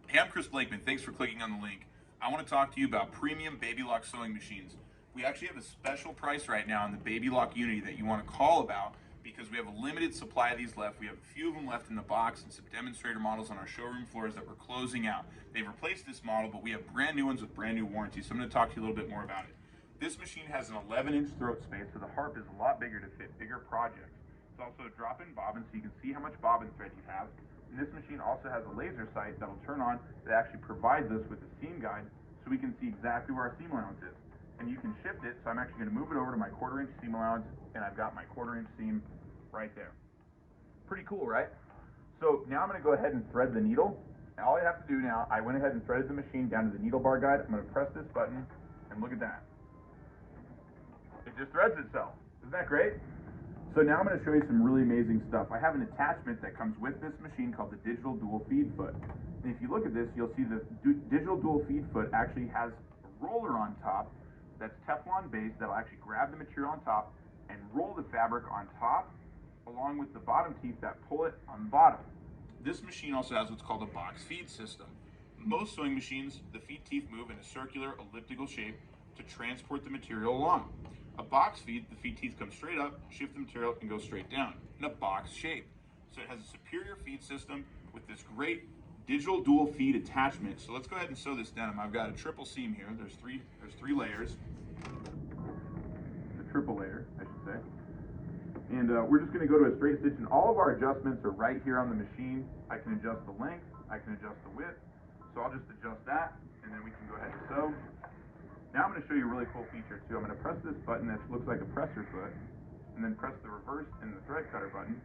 Hey, I'm Chris Blakeman. Thanks for clicking on the link. I want to talk to you about premium Baby Lock sewing machines. We actually have a special price right now on the Baby Lock Unity that you want to call about because we have a limited supply of these left. We have a few of them left in the box and some demonstrator models on our showroom floors that we're closing out. They've replaced this model, but we have brand new ones with brand new warranties. So I'm going to talk to you a little bit more about it. This machine has an 11-inch throat space, so the harp is a lot bigger to fit bigger projects. It's also a drop-in bobbin, so you can see how much bobbin thread you have. And this machine also has a laser sight that'll turn on that actually provides us with a seam guide so we can see exactly where our seam allowance is. And you can shift it, so I'm actually going to move it over to my 1/4-inch seam allowance, and I've got my 1/4-inch seam right there. Pretty cool, right? So now I'm going to go ahead and thread the needle. And all I have to do now, I went ahead and threaded the machine down to the needle bar guide. I'm going to press this button, and look at that. It just threads itself. Isn't that great? So now I'm going to show you some really amazing stuff. I have an attachment that comes with this machine called the digital dual feed foot. And if you look at this, you'll see the digital dual feed foot actually has a roller on top that's Teflon based that'll actually grab the material on top and roll the fabric on top along with the bottom teeth that pull it on the bottom. This machine also has what's called a box feed system. Most sewing machines, the feed teeth move in a circular elliptical shape to transport the material along. A box feed, the feed teeth come straight up, shift the material, and go straight down in a box shape. So it has a superior feed system with this great digital dual feed attachment. So let's go ahead and sew this denim. I've got a triple seam here. There's three layers. The triple layer, I should say. And we're just going to go to a straight stitch, and all of our adjustments are right here on the machine. I can adjust the length, I can adjust the width. So I'll just adjust that, and then we can go ahead and sew. Now I'm going to show you a really cool feature too. I'm going to press this button that looks like a presser foot, and then press the reverse and the thread cutter button.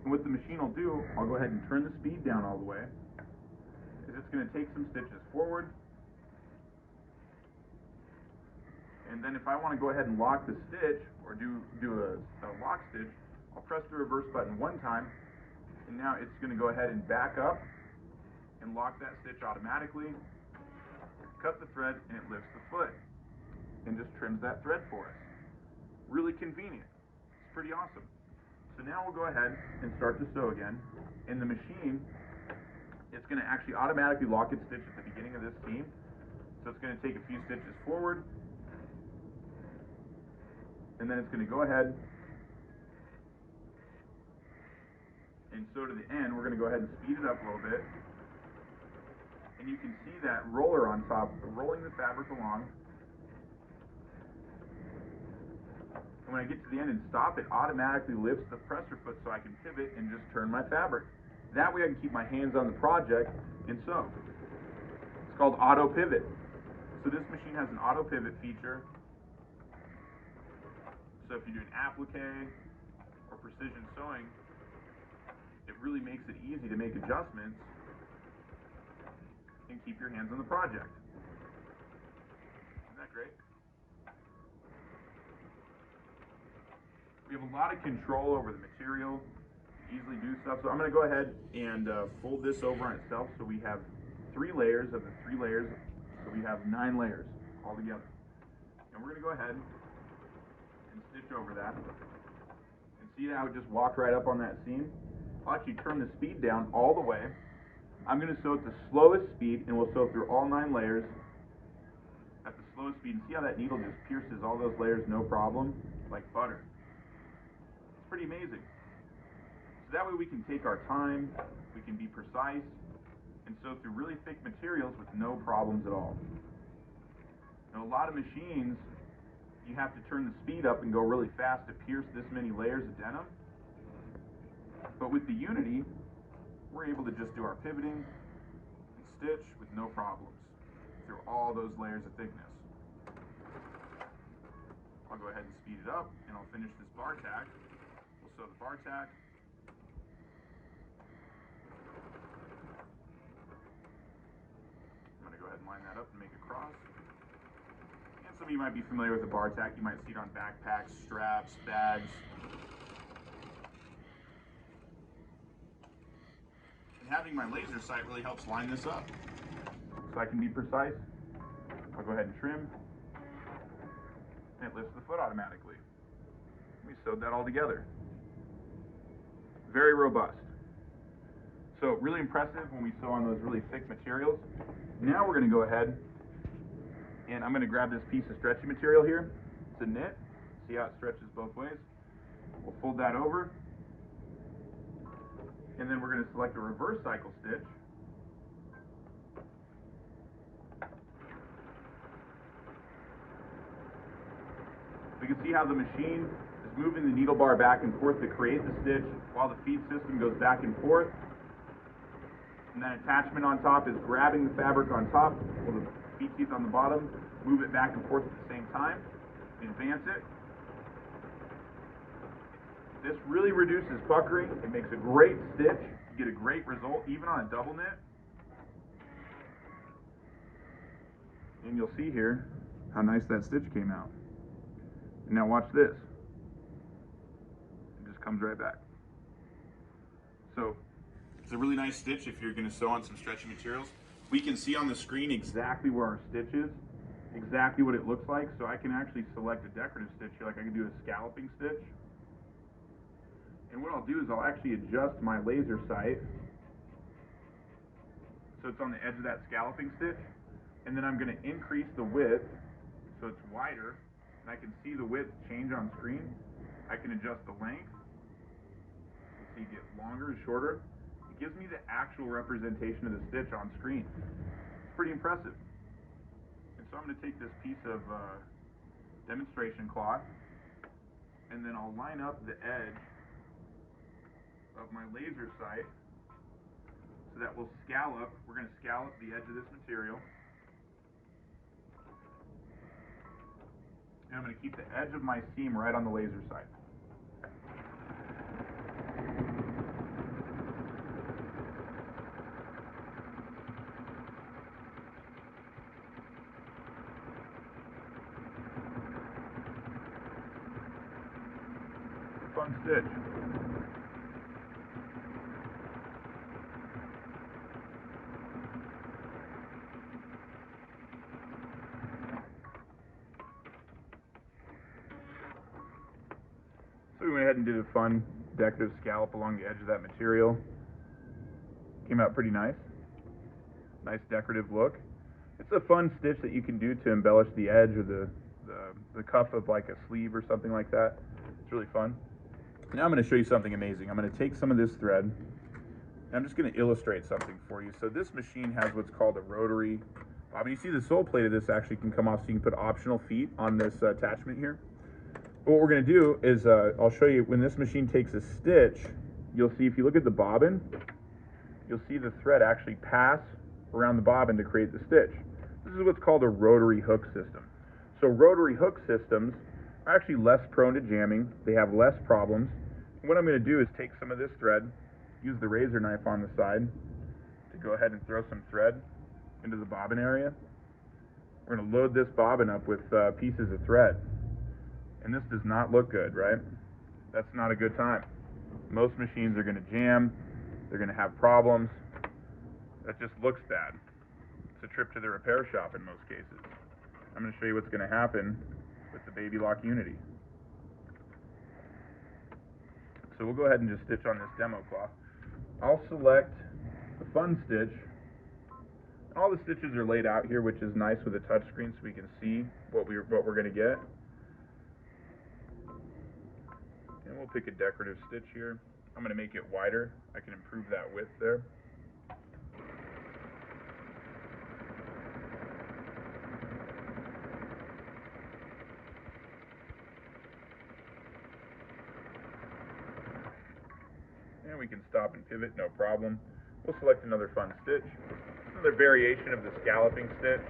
And what the machine will do, I'll go ahead and turn the speed down all the way, is it's going to take some stitches forward. And then if I want to go ahead and lock the stitch, or do a lock stitch, I'll press the reverse button one time, and now it's going to go ahead and back up and lock that stitch automatically, cut the thread, and it lifts the foot and just trims that thread for us. Really convenient. It's pretty awesome. So now we'll go ahead and start to sew again. In the machine, it's going to actually automatically lock its stitch at the beginning of this seam. So it's going to take a few stitches forward, and then it's going to go ahead and sew to the end. We're going to go ahead and speed it up a little bit. And you can see that roller on top rolling the fabric along. And when I get to the end and stop, it automatically lifts the presser foot so I can pivot and just turn my fabric. That way I can keep my hands on the project and sew. It's called auto pivot. So this machine has an auto pivot feature. So if you're doing applique or precision sewing, it really makes it easy to make adjustments and keep your hands on the project. Isn't that great? We have a lot of control over the material, easily do stuff. So I'm going to go ahead and fold this over on itself. So we have 3 layers of the 3 layers. So we have 9 layers all together. And we're going to go ahead and stitch over that. And see how it just walked right up on that seam? I'll actually turn the speed down all the way. I'm going to sew at the slowest speed, and we'll sew through all 9 layers at the slowest speed. And see how that needle just pierces all those layers no problem, like butter. It's pretty amazing. So that way we can take our time, we can be precise, and sew through really thick materials with no problems at all. Now, a lot of machines, you have to turn the speed up and go really fast to pierce this many layers of denim. But with the Unity, we're able to just do our pivoting and stitch with no problems through all those layers of thickness. I'll go ahead and speed it up, and I'll finish this bar tack. We'll sew the bar tack. I'm going to go ahead and line that up and make a cross. And some of you might be familiar with the bar tack. You might see it on backpacks, straps, bags. Having my laser sight really helps line this up so I can be precise. I'll go ahead and trim, and it lifts the foot automatically. We sewed that all together. Very robust. So really impressive when we sew on those really thick materials. Now we're going to go ahead and I'm going to grab this piece of stretchy material here. It's a knit. See how it stretches both ways? We'll fold that over. And then we're going to select a reverse cycle stitch. We can see how the machine is moving the needle bar back and forth to create the stitch while the feed system goes back and forth. And that attachment on top is grabbing the fabric on top, while the feed teeth on the bottom move it back and forth at the same time. Advance it. This really reduces puckering. It makes a great stitch. You get a great result even on a double knit. And you'll see here how nice that stitch came out. And now watch this. It just comes right back. So it's a really nice stitch if you're going to sew on some stretchy materials. We can see on the screen exactly where our stitch is, exactly what it looks like. So I can actually select a decorative stitch here, like I can do a scalloping stitch. And what I'll do is I'll actually adjust my laser sight so it's on the edge of that scalloping stitch. And then I'm going to increase the width so it's wider. And I can see the width change on screen. I can adjust the length. You see it get longer and shorter. It gives me the actual representation of the stitch on screen. It's pretty impressive. And so I'm going to take this piece of demonstration cloth and then I'll line up the edge of my laser sight so that we'll scallop. We're going to scallop the edge of this material. And I'm going to keep the edge of my seam right on the laser sight. Fun stitch. So we went ahead and did a fun decorative scallop along the edge of that material. Came out pretty nice. Nice decorative look. It's a fun stitch that you can do to embellish the edge or the cuff of like a sleeve or something like that. It's really fun. Now I'm going to show you something amazing. I'm going to take some of this thread and I'm just going to illustrate something for you. So this machine has what's called a rotary bobbin. You see the sole plate of this actually can come off, so you can put optional feet on this attachment here. But what we're going to do is I'll show you when this machine takes a stitch. You'll see if you look at the bobbin, you'll see the thread actually pass around the bobbin to create the stitch. This is what's called a rotary hook system. So rotary hook systems are actually less prone to jamming. They have less problems. And what I'm going to do is take some of this thread, use the razor knife on the side to go ahead and throw some thread into the bobbin area. We're going to load this bobbin up with pieces of thread. And this does not look good, right? That's not a good time. Most machines are going to jam. They're going to have problems. That just looks bad. It's a trip to the repair shop in most cases. I'm going to show you what's going to happen with the Baby Lock Unity. So we'll go ahead and just stitch on this demo cloth. I'll select the fun stitch. All the stitches are laid out here, which is nice with a touch screen, so we can see what we're going to get. And we'll pick a decorative stitch here. I'm going to make it wider. I can improve that width there. And we can stop and pivot, no problem. We'll select another fun stitch. Another variation of the scalloping stitch.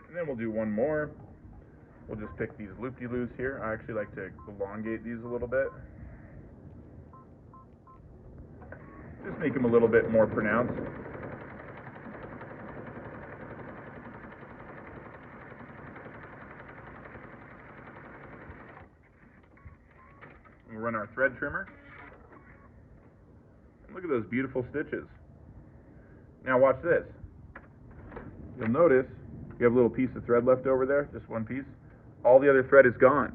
And then we'll do one more. We'll just pick these loop-de-loos here. I actually like to elongate these a little bit. Just make them a little bit more pronounced. We'll run our thread trimmer. And look at those beautiful stitches. Now watch this. you'll notice you have a little piece of thread left over there, just one piece. All the other thread is gone.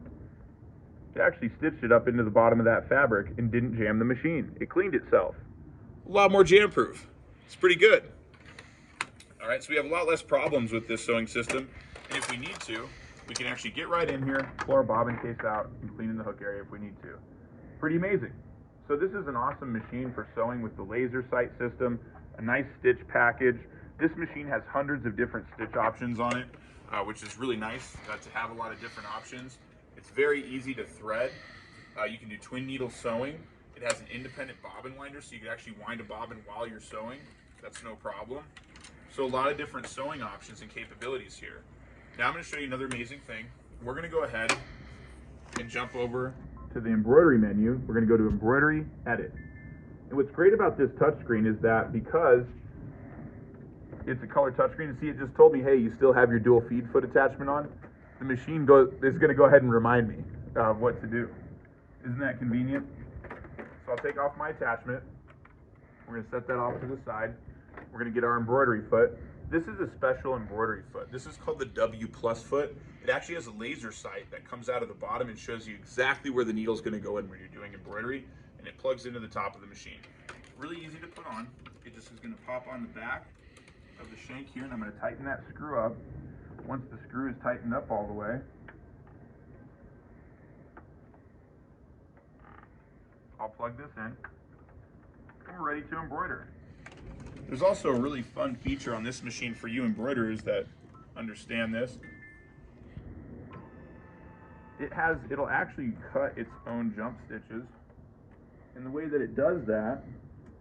It actually stitched it up into the bottom of that fabric and didn't jam the machine. It cleaned itself. A lot more jam proof. It's pretty good. All right, so we have a lot less problems with this sewing system. And if we need to, we can actually get right in here, pull our bobbin case out, and clean in the hook area if we need to. Pretty amazing. So this is an awesome machine for sewing with the laser sight system, a nice stitch package. This machine has hundreds of different stitch options on it, which is really nice to have a lot of different options. It's very easy to thread. You can do twin needle sewing. It has an independent bobbin winder, so you can actually wind a bobbin while you're sewing. That's no problem. So a lot of different sewing options and capabilities here. Now I'm going to show you another amazing thing. We're going to go ahead and jump over to the embroidery menu. We're going to go to embroidery, edit. And what's great about this touchscreen is that because it's a color touchscreen, and see, it just told me, hey, you still have your dual feed foot attachment on. The machine is going to go ahead and remind me of what to do. Isn't that convenient? So I'll take off my attachment. We're going to set that off to the side. We're going to get our embroidery foot. This is a special embroidery foot. This is called the W plus foot. It actually has a laser sight that comes out of the bottom and shows you exactly where the needle is going to go in when you're doing embroidery, and it plugs into the top of the machine. Really easy to put on. It just is going to pop on the back of the shank here, and I'm going to tighten that screw up. Once the screw is tightened up all the way, I'll plug this in, and we're ready to embroider. There's also a really fun feature on this machine for you embroiderers that understand this. It'll actually cut its own jump stitches, and the way that it does that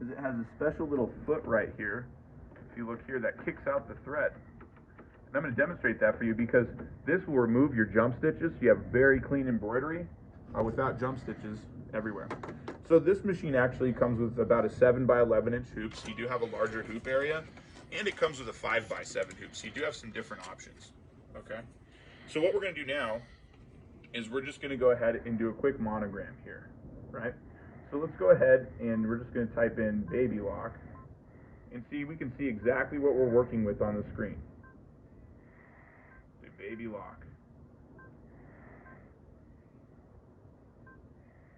is it has a special little foot right here, if you look here, that kicks out the thread. And I'm going to demonstrate that for you because this will remove your jump stitches, so you have very clean embroidery without jump stitches everywhere. So this machine actually comes with about a 7 by 11 inch hoop, so you do have a larger hoop area, and it comes with a 5 by 7 hoop, so you do have some different options. Okay, so what we're going to do now is we're just going to go ahead and do a quick monogram here, right? So let's go ahead and we're just going to type in baby lock, and see, we can see exactly what we're working with on the screen. The baby lock.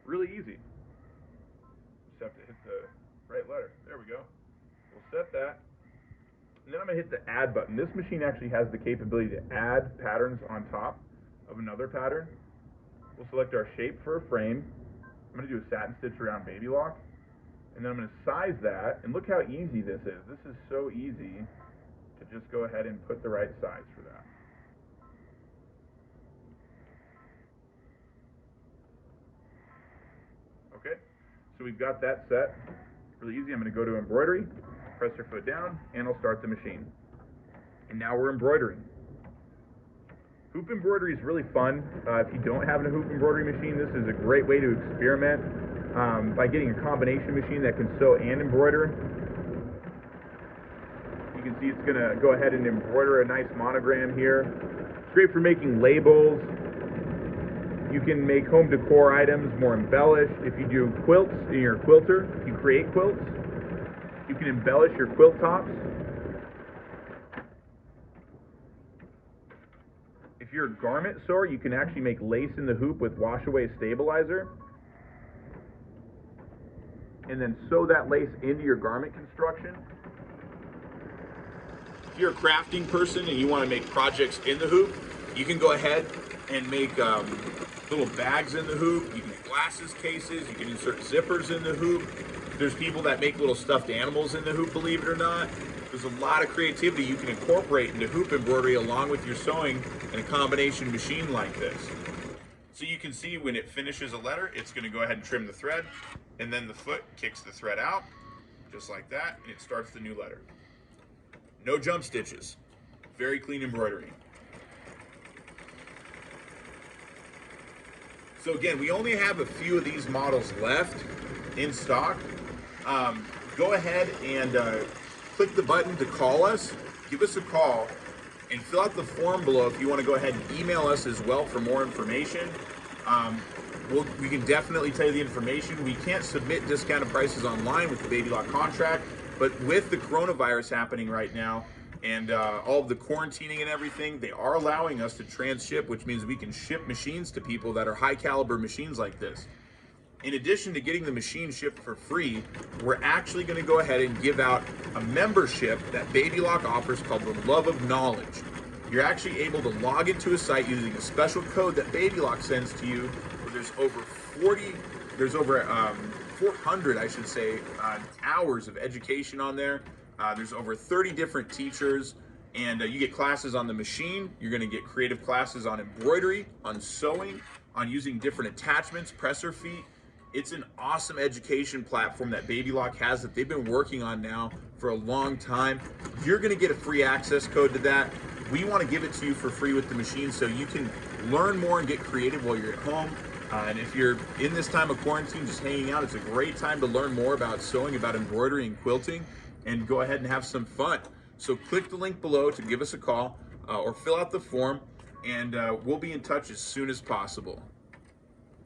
Really easy. Just have to hit the right letter. There we go. We'll set that. And then I'm going to hit the add button. This machine actually has the capability to add patterns on top of another pattern. We'll select our shape for a frame. I'm going to do a satin stitch around baby lock. And then I'm going to size that. And look how easy this is. This is so easy to just go ahead and put the right size for that. Okay, so we've got that set. Really easy. I'm going to go to embroidery, press your foot down, and I'll start the machine. And now we're embroidering. Hoop embroidery is really fun. If you don't have a hoop embroidery machine, this is a great way to experiment by getting a combination machine that can sew and embroider. You can see it's going to go ahead and embroider a nice monogram here. It's great for making labels. You can make home decor items more embellished. If you do quilts in your quilter, if you create quilts, you can embellish your quilt tops. If you're a garment sewer, you can actually make lace in the hoop with wash-away stabilizer, and then sew that lace into your garment construction. If you're a crafting person and you want to make projects in the hoop, you can go ahead and make little bags in the hoop. You can make glasses cases. You can insert zippers in the hoop. There's people that make little stuffed animals in the hoop, believe it or not. There's a lot of creativity you can incorporate into hoop embroidery along with your sewing in a combination machine like this. So you can see when it finishes a letter, it's going to go ahead and trim the thread, and then the foot kicks the thread out, just like that, and it starts the new letter. No jump stitches. Very clean embroidery. So again, we only have a few of these models left in stock. Go ahead and click the button to call us, give us a call, and fill out the form below if you want to go ahead and email us as well for more information. We can definitely tell you the information. We can't submit discounted prices online with the Baby Lock contract, but with the coronavirus happening right now and all of the quarantining and everything, they are allowing us to transship, which means we can ship machines to people that are high caliber machines like this. In addition to getting the machine shipped for free, we're actually going to go ahead and give out a membership that Baby Lock offers called the Love of Knowledge. You're actually able to log into a site using a special code that Baby Lock sends to you. There's over 400, I should say, hours of education on there. There's over 30 different teachers, and you get classes on the machine. You're going to get creative classes on embroidery, on sewing, on using different attachments, presser feet. It's an awesome education platform that Baby Lock has that they've been working on now for a long time. You're going to get a free access code to that. We want to give it to you for free with the machine so you can learn more and get creative while you're at home. And if you're in this time of quarantine just hanging out, it's a great time to learn more about sewing, about embroidery and quilting, and go ahead and have some fun. So click the link below to give us a call or fill out the form, and we'll be in touch as soon as possible.